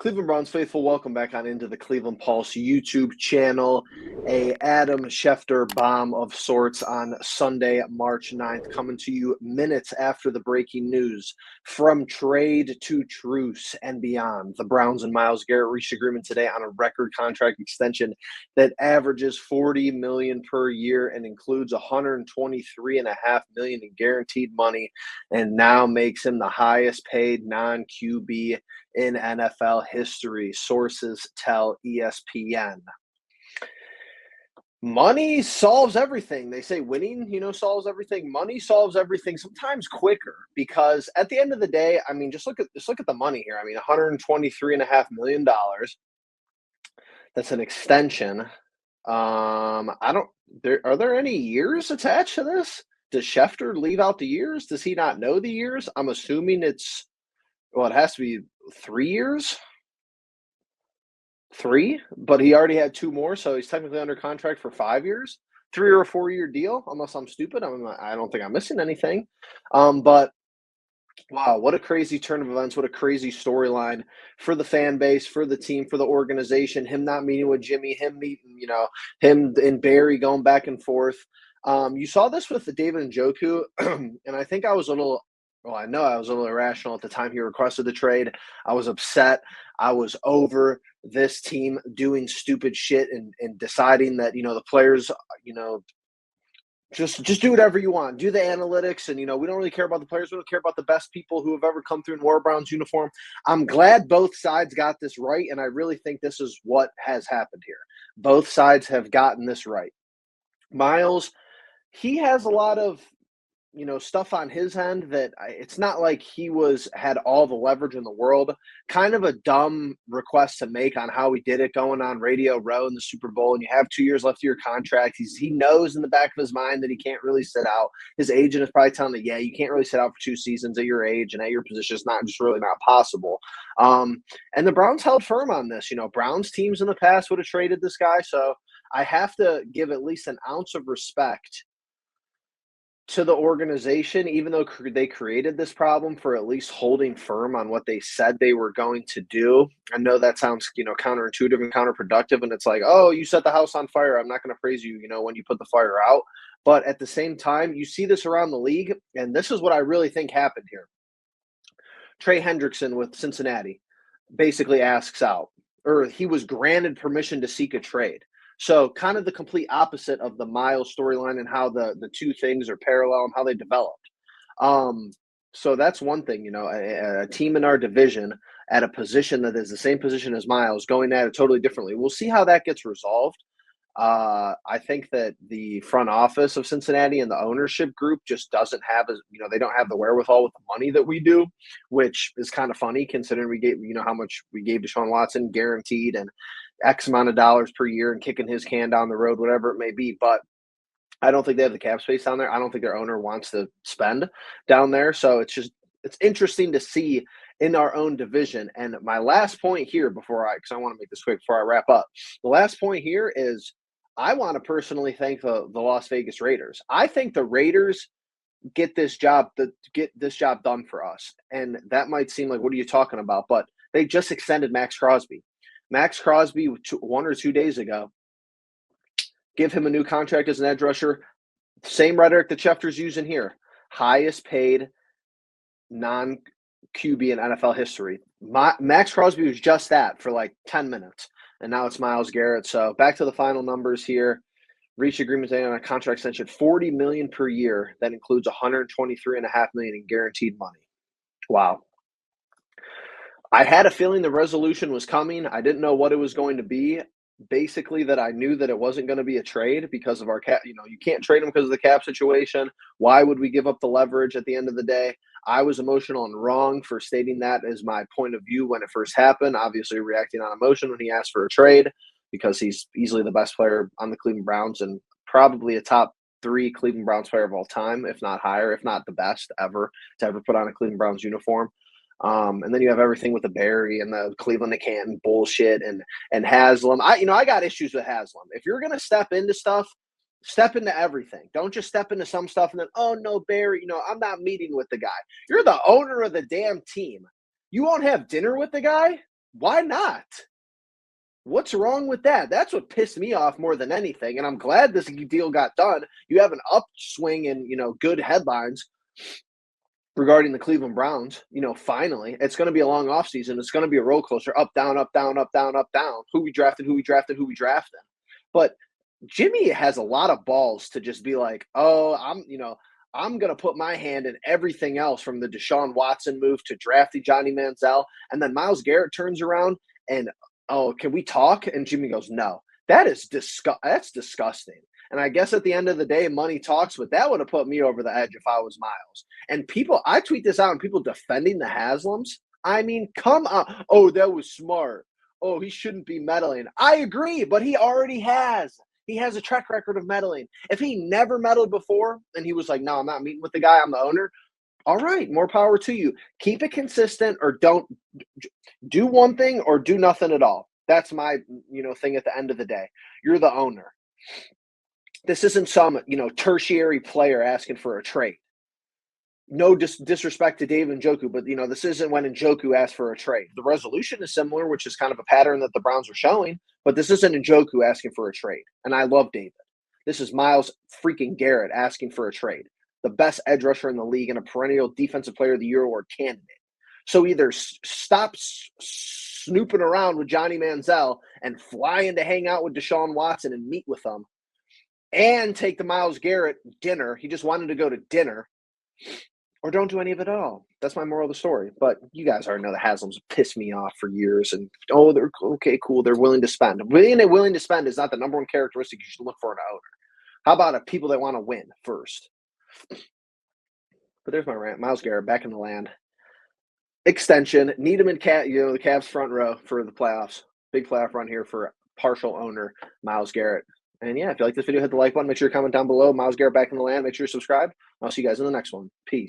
Cleveland Browns faithful, welcome back on into the Cleveland Pulse YouTube channel. A Adam Schefter bomb of sorts on Sunday, March 9th, coming to you minutes after the breaking news. From trade to truce and beyond, the Browns and Myles Garrett reached agreement today on a record contract extension that averages $40 million per year and includes $123.5 million in guaranteed money, and now makes him the highest paid non-QB in NFL history, sources tell ESPN. Money solves everything. They say winning, solves everything. Money solves everything, sometimes quicker, because at the end of the day, I mean, just look at the money here. I mean, $123.5 million. That's an extension. Are there any years attached to this? Does Schefter leave out the years? Does he not know the years? I'm assuming it has to be 3 years. But he already had 2 more, so he's technically under contract for 5 years. 3 or a 4-year deal, unless I'm stupid. I don't think I'm missing anything. But wow, what a crazy turn of events. What a crazy storyline for the fan base, for the team, for the organization. Him not meeting with Jimmy, him meeting, him and Barry going back and forth. You saw this with the David Njoku, and I think I was a little irrational at the time he requested the trade. I was upset. I was over this team doing stupid shit and deciding that, the players, just do whatever you want. Do the analytics, and, we don't really care about the players. We don't care about the best people who have ever come through in War Browns uniform. I'm glad both sides got this right, and I really think this is what has happened here. Both sides have gotten this right. Myles, he has a lot of stuff on his end that it's not like he had all the leverage in the world. Kind of a dumb request to make on how he did it, going on Radio Row in the Super Bowl, and you have 2 years left of your contract. He knows in the back of his mind that he can't really sit out. His agent is probably telling him, yeah, you can't really sit out for 2 seasons at your age and at your position. It's really not possible. And the Browns held firm on this. Browns teams in the past would have traded this guy, so I have to give at least an ounce of respect to the organization, even though they created this problem, for at least holding firm on what they said they were going to do. I know that sounds, counterintuitive and counterproductive, and it's like, oh, you set the house on fire. I'm not going to praise you, when you put the fire out. But at the same time, you see this around the league, and this is what I really think happened here. Trey Hendrickson with Cincinnati basically asks out, or he was granted permission to seek a trade. So kind of the complete opposite of the Myles storyline and how the two things are parallel and how they developed. So that's one thing, a team in our division at a position that is the same position as Myles going at it totally differently. We'll see how that gets resolved. I think that the front office of Cincinnati and the ownership group just doesn't have they don't have the wherewithal with the money that we do, which is kind of funny considering we gave, how much we gave Deshaun Watson guaranteed and X amount of dollars per year and kicking his can down the road, whatever it may be. But I don't think they have the cap space down there. I don't think their owner wants to spend down there. So it's interesting to see in our own division. And my last point here because I want to make this quick before I wrap up. The last point here is I want to personally thank the Las Vegas Raiders. I think the Raiders get this job done for us. And that might seem like, what are you talking about? But they just extended Max Crosby. Max Crosby 1 or 2 days ago, give him a new contract as an edge rusher. Same rhetoric that Schefter's using here. Highest paid non-QB in NFL history. Max Crosby was just that for like 10 minutes, and now it's Myles Garrett. So back to the final numbers here. Reach agreement today on a contract extension, $40 million per year. That includes $123.5 million in guaranteed money. Wow. I had a feeling the resolution was coming. I didn't know what it was going to be. Basically, that I knew that it wasn't going to be a trade because of our cap. You can't trade him because of the cap situation. Why would we give up the leverage at the end of the day? I was emotional and wrong for stating that as my point of view when it first happened. Obviously, reacting on emotion when he asked for a trade because he's easily the best player on the Cleveland Browns and probably a top 3 Cleveland Browns player of all time, if not higher, if not the best ever to ever put on a Cleveland Browns uniform. And then you have everything with the Barry and the Cleveland to Canton bullshit and Haslam. I got issues with Haslam. If you're going to step into stuff, step into everything. Don't just step into some stuff and then, oh, no, Barry, I'm not meeting with the guy. You're the owner of the damn team. You won't have dinner with the guy? Why not? What's wrong with that? That's what pissed me off more than anything. And I'm glad this deal got done. You have an upswing in, good headlines regarding the Cleveland Browns. Finally, it's going to be a long offseason. It's going to be a roller coaster, up, down, up, down, up, down, up, down. Who we drafted, who we drafted, who we drafted. But Jimmy has a lot of balls to just be like, oh, I'm going to put my hand in everything else, from the Deshaun Watson move to drafting Johnny Manziel. And then Myles Garrett turns around and, oh, can we talk? And Jimmy goes, no. That's disgusting. And I guess at the end of the day, money talks, but that would have put me over the edge if I was Myles. And I tweet this out, and people defending the Haslams. I mean, come on. Oh, that was smart. Oh, he shouldn't be meddling. I agree, but he already has. He has a track record of meddling. If he never meddled before and he was like, no, I'm not meeting with the guy, I'm the owner, all right, more power to you. Keep it consistent, or don't do one thing or do nothing at all. That's my, thing at the end of the day. You're the owner. This isn't some, tertiary player asking for a trade. No disrespect to David Njoku, but, this isn't when Njoku asked for a trade. The resolution is similar, which is kind of a pattern that the Browns are showing, but this isn't Njoku asking for a trade. And I love David. This is Myles freaking Garrett asking for a trade, the best edge rusher in the league and a perennial Defensive Player of the Year award candidate. So either stop snooping around with Johnny Manziel and fly in to hang out with Deshaun Watson and meet with them, and take the Myles Garrett dinner. He just wanted to go to dinner. Or don't do any of it at all. That's my moral of the story. But you guys already know the Haslams pissed me off for years. And, they're okay, cool. They're willing to spend. Willing to spend is not the number one characteristic you should look for in an owner. How about people that want to win first? But there's my rant. Myles Garrett back in the land. Extension. Need him in the Cavs front row for the playoffs. Big playoff run here for partial owner Myles Garrett. And yeah, if you like this video, hit the like button. Make sure you comment down below. Myles Garrett back in the land. Make sure you subscribe. I'll see you guys in the next one. Peace.